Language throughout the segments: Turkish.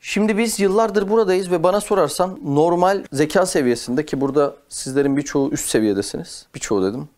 Şimdi biz yıllardır buradayız ve bana sorarsan normal zeka seviyesinde, ki burada sizlerin birçoğu üst seviyedesiniz. Birçoğu dedim.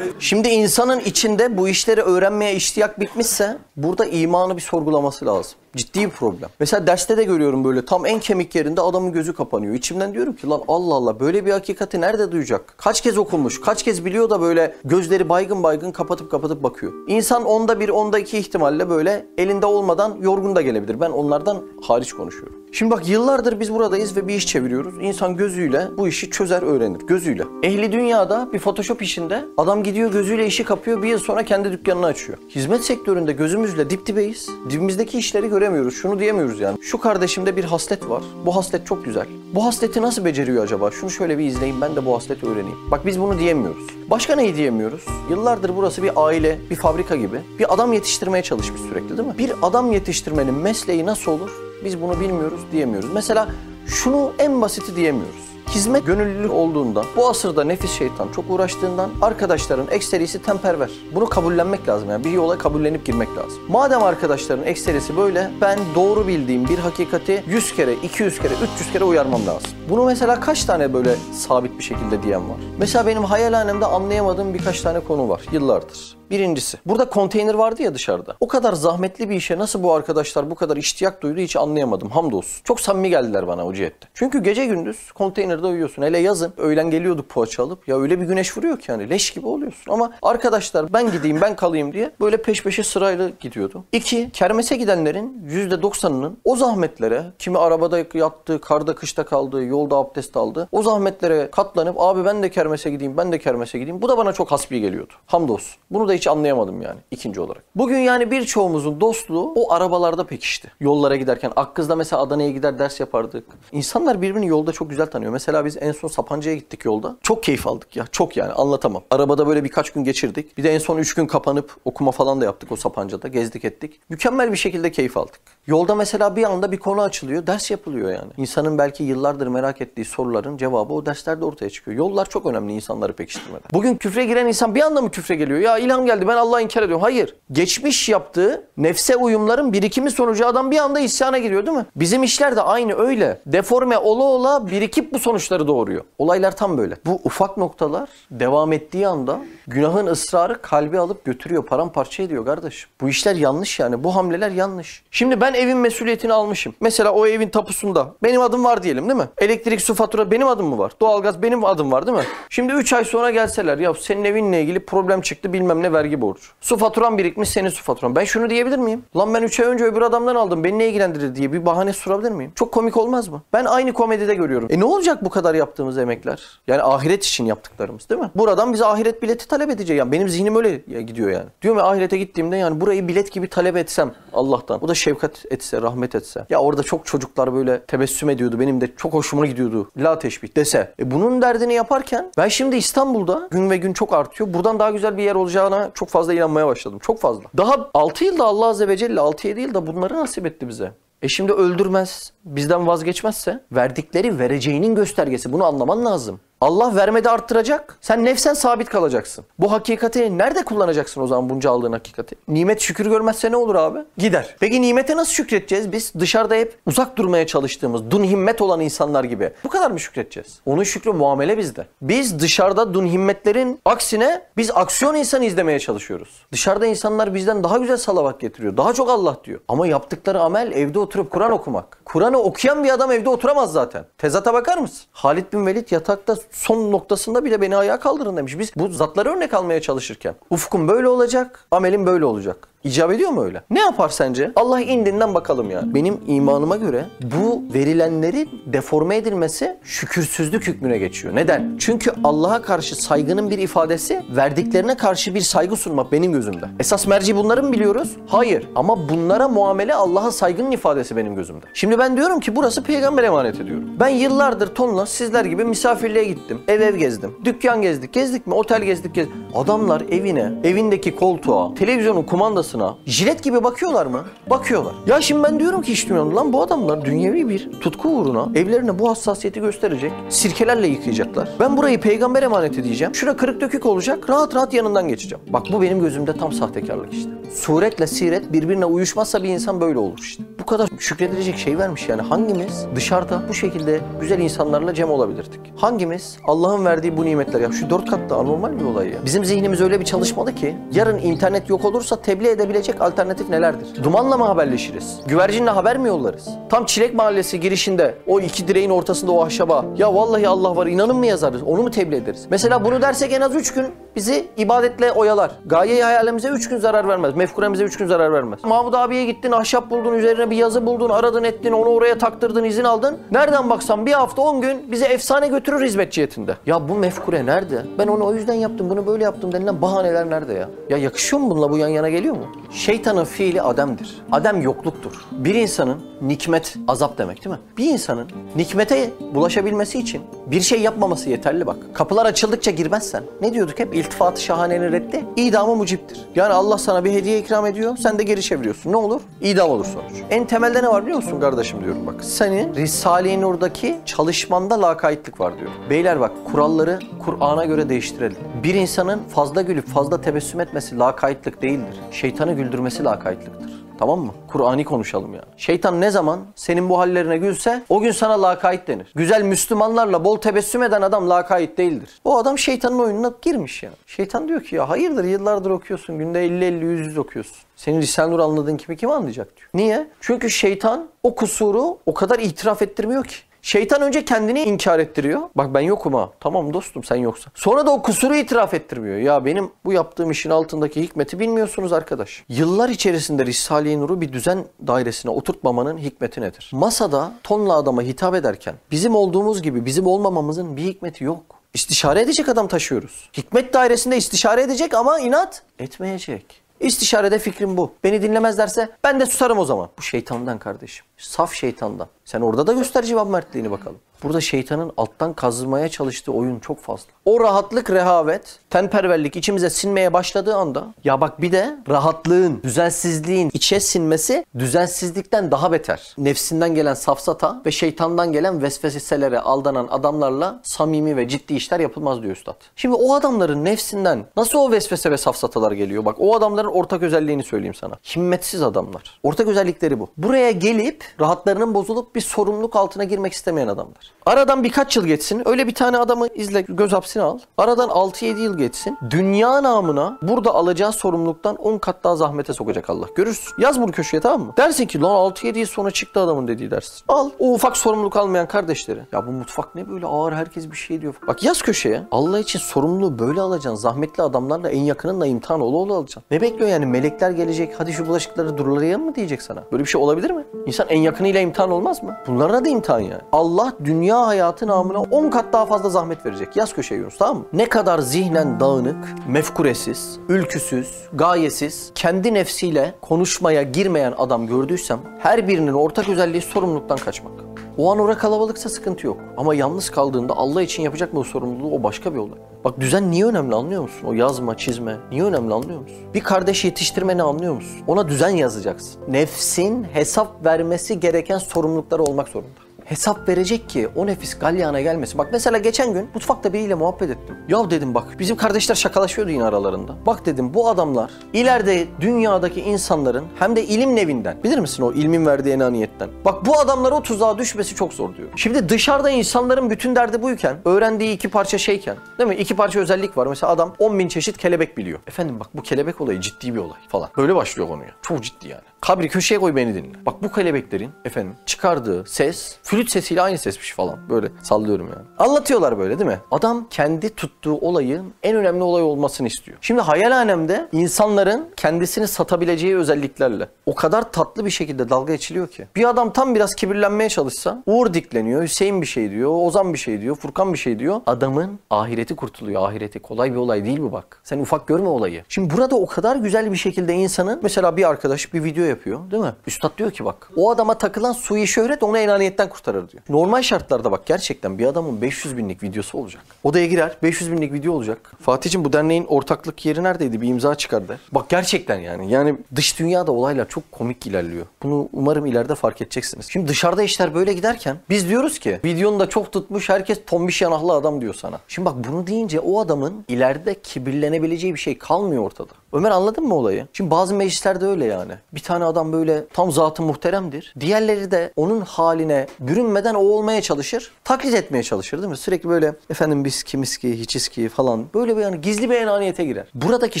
Şimdi insanın içinde bu işleri öğrenmeye iştiyak bitmişse burada imanı bir sorgulaması lazım. Ciddi bir problem. Mesela derste de görüyorum böyle tam en kemik yerinde adamın gözü kapanıyor. İçimden diyorum ki lan Allah Allah, böyle bir hakikati nerede duyacak? Kaç kez okumuş, kaç kez biliyor da böyle gözleri baygın baygın kapatıp bakıyor. İnsan onda bir, onda iki ihtimalle böyle elinde olmadan yorgun da gelebilir. Ben onlardan hariç konuşuyorum. Şimdi bak, yıllardır biz buradayız ve bir iş çeviriyoruz. İnsan gözüyle bu işi çözer, öğrenir. Gözüyle. Ehli dünyada bir Photoshop işinde adam gidiyor gözüyle işi kapıyor, bir yıl sonra kendi dükkanını açıyor. Hizmet sektöründe gözümüzle dip dibeyiz. Dibimizdeki işleri göremiyoruz. Şunu diyemiyoruz yani. Şu kardeşimde bir haslet var. Bu haslet çok güzel. Bu hasleti nasıl beceriyor acaba? Şunu şöyle bir izleyin, ben de bu hasleti öğreneyim. Bak biz bunu diyemiyoruz. Başka neyi diyemiyoruz? Yıllardır burası bir aile, bir fabrika gibi. Bir adam yetiştirmeye çalışmış sürekli, değil mi? Bir adam yetiştirmenin mesleği nasıl olur? Biz bunu bilmiyoruz, diyemiyoruz. Mesela şunu en basiti diyemiyoruz. Hizmet gönüllülük olduğundan, bu asırda nefis şeytan çok uğraştığından arkadaşların ekserisi temperver. Bunu kabullenmek lazım yani. Bir yola kabullenip girmek lazım. Madem arkadaşların ekserisi böyle, ben doğru bildiğim bir hakikati 100 kere, 200 kere, 300 kere uyarmam lazım. Bunu mesela kaç tane böyle sabit bir şekilde diyen var? Mesela benim hayalhanemde anlayamadığım birkaç tane konu var yıllardır. Birincisi, burada konteyner vardı ya dışarıda. O kadar zahmetli bir işe nasıl bu arkadaşlar bu kadar iştiyak duydu hiç anlayamadım. Hamdolsun. Çok samimi geldiler bana o cihette. Çünkü gece gündüz konteynerde uyuyorsun. Hele yazın öğlen geliyorduk poğaça alıp. Ya öyle bir güneş vuruyor ki yani leş gibi oluyorsun. Ama arkadaşlar ben gideyim ben kalayım diye böyle peş peşe sırayla gidiyordu. 2. Kermese gidenlerin %90'ının o zahmetlere, kimi arabada yattı, karda kışta kaldı, yolda abdest aldı. O zahmetlere katlanıp abi ben de kermese gideyim, ben de kermese gideyim. Bu da bana çok hasbi geliyordu. Hamdolsun. Bunu da hiç anlayamadım yani ikinci olarak. Bugün yani birçoğumuzun dostluğu o arabalarda pekişti. Yollara giderken Akkız'da mesela Adana'ya gider ders yapardık. İnsanlar birbirini yolda çok güzel tanıyor. Mesela biz en son Sapanca'ya gittik yolda. Çok keyif aldık ya. Çok yani anlatamam. Arabada böyle birkaç gün geçirdik. Bir de en son 3 gün kapanıp okuma falan da yaptık o Sapanca'da. Gezdik ettik. Mükemmel bir şekilde keyif aldık. Yolda mesela bir anda bir konu açılıyor. Ders yapılıyor yani. İnsanın belki yıllardır merak ettiği soruların cevabı o derslerde ortaya çıkıyor. Yollar çok önemli insanları pekiştirmede. Bugün küfre giren insan bir anda mı küfre geliyor? Ya ilham geldi ben Allah'ı inkar ediyorum. Hayır. Geçmiş yaptığı nefse uyumların birikimi sonucu adam bir anda isyana giriyor, değil mi? Bizim işler de aynı öyle. Deforme ola birikip bu sonuçları doğuruyor. Olaylar tam böyle. Bu ufak noktalar devam ettiği anda günahın ısrarı kalbi alıp götürüyor. Paramparça ediyor kardeşim. Bu işler yanlış yani. Bu hamleler yanlış. Şimdi ben evin mesuliyetini almışım. Mesela o evin tapusunda benim adım var diyelim, değil mi? Elektrik, su, fatura benim adım mı var? Doğalgaz benim adım var, değil mi? Şimdi 3 ay sonra gelseler ya senin evinle ilgili problem çıktı bilmem ne vergi borcu. Su faturan birikmiş senin su faturan. Ben şunu diyebilir miyim? Lan ben 3 ay önce öbür adamdan aldım. Beni ne ilgilendirir diye bir bahane sunabilir miyim? Çok komik olmaz mı? Ben aynı komedide görüyorum. Ne olacak bu kadar yaptığımız emekler? Yani ahiret için yaptıklarımız, değil mi? Buradan bize ahiret bileti talep edecek. Yani benim zihnim öyle gidiyor yani. Diyorum ya ahirete gittiğimde yani burayı bilet gibi talep etsem Allah'tan. O da şefkat etse, rahmet etse. Ya orada çok çocuklar böyle tebessüm ediyordu. Benim de çok hoşuma gidiyordu. La teşbih dese. Bunun derdini yaparken ben şimdi İstanbul'da gün ve gün çok artıyor. Buradan daha güzel bir yer olacağına çok fazla inanmaya başladım. Çok fazla. Daha 6 yılda Allah Azze ve Celle 6-7 yılda bunları nasip etti bize. Şimdi öldürmez, bizden vazgeçmezse verdikleri vereceğinin göstergesi. Bunu anlaman lazım. Allah vermede arttıracak. Sen nefsen sabit kalacaksın. Bu hakikati nerede kullanacaksın o zaman bunca aldığın hakikati? Nimet şükür görmezse ne olur abi? Gider. Peki nimete nasıl şükredeceğiz? Biz dışarıda hep uzak durmaya çalıştığımız, dun himmet olan insanlar gibi. Bu kadar mı şükredeceğiz? Onun şükrü muamele bizde. Biz dışarıda dun himmetlerin aksine biz aksiyon insanı izlemeye çalışıyoruz. Dışarıda insanlar bizden daha güzel salavat getiriyor. Daha çok Allah diyor. Ama yaptıkları amel evde oturup Kur'an okumak. Kur'an'ı okuyan bir adam evde oturamaz zaten. Tezata bakar mısın? Halid bin Velid yatakta son noktasında bile beni ayağa kaldırın demiş. Biz bu zatları örnek almaya çalışırken ufkum böyle olacak, amelim böyle olacak. İcap ediyor mu öyle? Ne yapar sence? Allah indinden bakalım ya. Benim imanıma göre bu verilenlerin deforme edilmesi şükürsüzlük hükmüne geçiyor. Neden? Çünkü Allah'a karşı saygının bir ifadesi verdiklerine karşı bir saygı sunmak benim gözümde. Esas merci bunları mı biliyoruz? Hayır. Ama bunlara muamele Allah'a saygının ifadesi benim gözümde. Şimdi ben diyorum ki burası peygamber emanet ediyorum. Ben yıllardır tonla sizler gibi misafirliğe gittim. Ev gezdim. Dükkan gezdik. Gezdik mi? Otel gezdik. Adamlar evine, evindeki koltuğa, televizyonun kumandası olmasına jilet gibi bakıyorlar mı? Bakıyorlar. Ya şimdi ben diyorum ki iş dünyasında lan bu adamlar dünyevi bir tutku uğruna evlerine bu hassasiyeti gösterecek. Sirkelerle yıkayacaklar. Ben burayı peygamber emanet edeceğim. Şura kırık dökük olacak. Rahat rahat yanından geçeceğim. Bak bu benim gözümde tam sahtekarlık işte. Suretle siret birbirine uyuşmazsa bir insan böyle olur işte. Bu kadar şükredilecek şey vermiş yani. Hangimiz dışarıda bu şekilde güzel insanlarla cem olabilirdik? Hangimiz Allah'ın verdiği bu nimetler? Ya şu 4 katta anormal bir olay ya. Bizim zihnimiz öyle bir çalışmalı ki yarın internet yok olursa tebliğ edebilecek alternatif nelerdir? Dumanla mı haberleşiriz? Güvercinle haber mi yollarız? Tam Çilek Mahallesi girişinde o iki direğin ortasında o ahşaba ya vallahi Allah var inanın mı yazarız? Onu mu tebliğ ederiz? Mesela bunu dersek en az 3 gün bizi ibadetle oyalar. Gaye-i hayalimize 3 gün zarar vermez. Mefkuremize 3 gün zarar vermez. Mahmut abiye gittin, ahşap buldun, üzerine bir yazı buldun, aradın ettin, onu oraya taktırdın, izin aldın. Nereden baksan bir hafta 10 gün bizi efsane götürür hizmet cihetinde. Ya bu mefkure nerede? Ben onu o yüzden yaptım, bunu böyle yaptım denilen bahaneler nerede ya? Ya yakışıyor mu bununla bu yan yana geliyor mu? Şeytanın fiili ademdir. Adem yokluktur. Bir insanın nikmet, azap demek değil mi? Bir insanın nikmete bulaşabilmesi için bir şey yapmaması yeterli bak. Kapılar açıldıkça girmezsen ne diyorduk hep? İltifat-ı şahanenin reddi idamı muciptir. Yani Allah sana bir hediye ikram ediyor, sen de geri çeviriyorsun. Ne olur? İdam olur sonuç. En temelde ne var biliyor musun kardeşim diyorum bak. Senin Risale-i Nur'daki çalışmanda lakaytlık var diyor. Beyler bak kuralları Kur'an'a göre değiştirelim. Bir insanın fazla gülüp fazla tebessüm etmesi lakaytlık değildir. Şeytanı güldürmesi lakaytlıktır. Tamam mı? Kur'an'ı konuşalım yani. Şeytan ne zaman senin bu hallerine gülse o gün sana lakayt denir. Güzel Müslümanlarla bol tebessüm eden adam lakayt değildir. O adam şeytanın oyununa girmiş yani. Şeytan diyor ki ya hayırdır yıllardır okuyorsun. Günde 50-50-100 okuyorsun. Senin Risale-i Nur anladığın kimi anlayacak diyor. Niye? Çünkü şeytan o kusuru o kadar itiraf ettirmiyor ki. Şeytan önce kendini inkar ettiriyor. Bak ben yokum ha. Tamam dostum sen yoksa. Sonra da o kusuru itiraf ettirmiyor. Ya benim bu yaptığım işin altındaki hikmeti bilmiyorsunuz arkadaş. Yıllar içerisinde Risale-i Nur'u bir düzen dairesine oturtmamanın hikmeti nedir? Masada tonla adama hitap ederken bizim olduğumuz gibi bizim olmamamızın bir hikmeti yok. İstişare edecek adam taşıyoruz. Hikmet dairesinde istişare edecek ama inat etmeyecek. İstişarede fikrim bu. Beni dinlemezlerse ben de susarım o zaman. Bu şeytandan kardeşim. Saf şeytandan. Sen orada da göster cevap mertliğini bakalım. Burada şeytanın alttan kazımaya çalıştığı oyun çok fazla. O rahatlık, rehavet, tenperverlik içimize sinmeye başladığı anda ya bak bir de rahatlığın, düzensizliğin içe sinmesi düzensizlikten daha beter. Nefsinden gelen safsata ve şeytandan gelen vesveselere aldanan adamlarla samimi ve ciddi işler yapılmaz diyor üstad. Şimdi o adamların nefsinden nasıl o vesvese ve safsatalar geliyor? Bak o adamların ortak özelliğini söyleyeyim sana. Himmetsiz adamlar. Ortak özellikleri bu. Buraya gelip rahatlarının bozulup bir sorumluluk altına girmek istemeyen adamlar. Aradan birkaç yıl geçsin. Öyle bir tane adamı izle, göz hapsine al. Aradan 6-7 yıl geçsin. Dünya namına burada alacağı sorumluluktan 10 kat daha zahmete sokacak Allah. Görürsün. Yaz bunu köşeye tamam mı? Dersin ki lan 6-7 yıl sonra çıktı adamın dediği dersin. Al. O ufak sorumluluk almayan kardeşleri. Ya bu mutfak ne böyle ağır herkes bir şey diyor. Bak yaz köşeye. Allah için sorumluluğu böyle alacaksın. Zahmetli adamlarla en yakınınla imtihan ola alacaksın. Ne bekliyor yani? Melekler gelecek. Hadi şu bulaşıkları durulayalım mı diyecek sana. Böyle bir şey olabilir mi? İnsan en yakınıyla imtihan olmaz mı? Bunlarla da imtihan yani. Allah dünya hayatı namına 10 kat daha fazla zahmet verecek. Yaz köşeye Yunus tamam mı? Ne kadar zihnen dağınık, mefkuresiz, ülküsüz, gayesiz, kendi nefsiyle konuşmaya girmeyen adam gördüysem her birinin ortak özelliği sorumluluktan kaçmak. O an orada kalabalıksa sıkıntı yok. Ama yalnız kaldığında Allah için yapacak mı o sorumluluğu o başka bir olay. Bak düzen niye önemli anlıyor musun? O yazma, çizme niye önemli anlıyor musun? Bir kardeş yetiştirmeni anlıyor musun? Ona düzen yazacaksın. Nefsin hesap vermesi gereken sorumlulukları olmak zorunda. Hesap verecek ki o nefis galyana gelmesin. Bak mesela geçen gün mutfakta biriyle muhabbet ettim. Ya dedim bak bizim kardeşler şakalaşıyordu yine aralarında. Bak dedim bu adamlar ileride dünyadaki insanların hem de ilim nevinden bilir misin o ilmin verdiği enaniyetten. Bak bu adamlar o tuzağa düşmesi çok zor diyor. Şimdi dışarıda insanların bütün derdi buyken öğrendiği iki parça şeyken değil mi? İki parça özellik var. Mesela adam 10.000 çeşit kelebek biliyor. Efendim bak bu kelebek olayı ciddi bir olay falan. Böyle başlıyor konuya. Çok ciddi yani. Kabri köşeye koy beni dinle. Bak bu kelebeklerin efendim çıkardığı ses flüt sesiyle aynı sesmiş falan. Böyle sallıyorum yani. Anlatıyorlar böyle değil mi? Adam kendi tuttuğu olayın en önemli olay olmasını istiyor. Şimdi hayal alemde insanların kendisini satabileceği özelliklerle o kadar tatlı bir şekilde dalga geçiliyor ki. Bir adam tam biraz kibirlenmeye çalışsa Uğur dikleniyor, Hüseyin bir şey diyor, Ozan bir şey diyor, Furkan bir şey diyor. Adamın ahireti kurtuluyor. Ahireti kolay bir olay değil bu bak. Sen ufak görme olayı. Şimdi burada o kadar güzel bir şekilde insanın mesela bir arkadaş bir video yapıyor değil mi? Üstad diyor ki bak o adama takılan sui şöhret onu enaniyetten kurtarır diyor. Normal şartlarda bak gerçekten bir adamın 500 binlik videosu olacak. Odaya girer 500 binlik video olacak. Fatih'cim bu derneğin ortaklık yeri neredeydi? Bir imza çıkar der. Bak gerçekten yani. Yani dış dünyada olaylar çok komik ilerliyor. Bunu umarım ileride fark edeceksiniz. Şimdi dışarıda işler böyle giderken biz diyoruz ki videonu da çok tutmuş herkes tombiş yanaklı adam diyor sana. Şimdi bak bunu deyince o adamın ileride kibirlenebileceği bir şey kalmıyor ortada. Ömer anladın mı olayı? Şimdi bazı meclislerde öyle yani. Bir tane adam böyle tam zatı muhteremdir. Diğerleri de onun haline bürünmeden o olmaya çalışır. Taklit etmeye çalışır değil mi? Sürekli böyle efendim biz kimiz ki, hiçiz ki falan. Böyle bir yani gizli bir enaniyete girer. Buradaki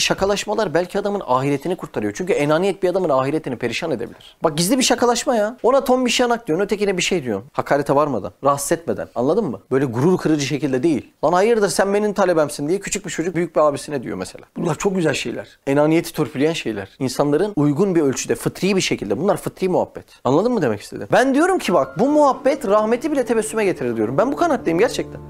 şakalaşmalar belki adamın ahiretini kurtarıyor. Çünkü enaniyet bir adamın ahiretini perişan edebilir. Bak gizli bir şakalaşma ya. Ona tombiş yanak diyorsun, ötekine bir şey diyorsun. Hakarete varmadan, rahatsız etmeden. Anladın mı? Böyle gurur kırıcı şekilde değil. Lan hayırdır sen benim talebemsin diye küçük bir çocuk büyük bir abisine diyor mesela. Bunlar çok güzel şeyler. Enaniyeti törpüleyen şeyler. İnsanların uygun bir ölçüde, fıtri bir şekilde. Bunlar fıtri muhabbet. Anladın mı demek istedim? Ben diyorum ki bak bu muhabbet rahmeti bile tebessüme getirir diyorum. Ben bu kanaatteyim gerçekten.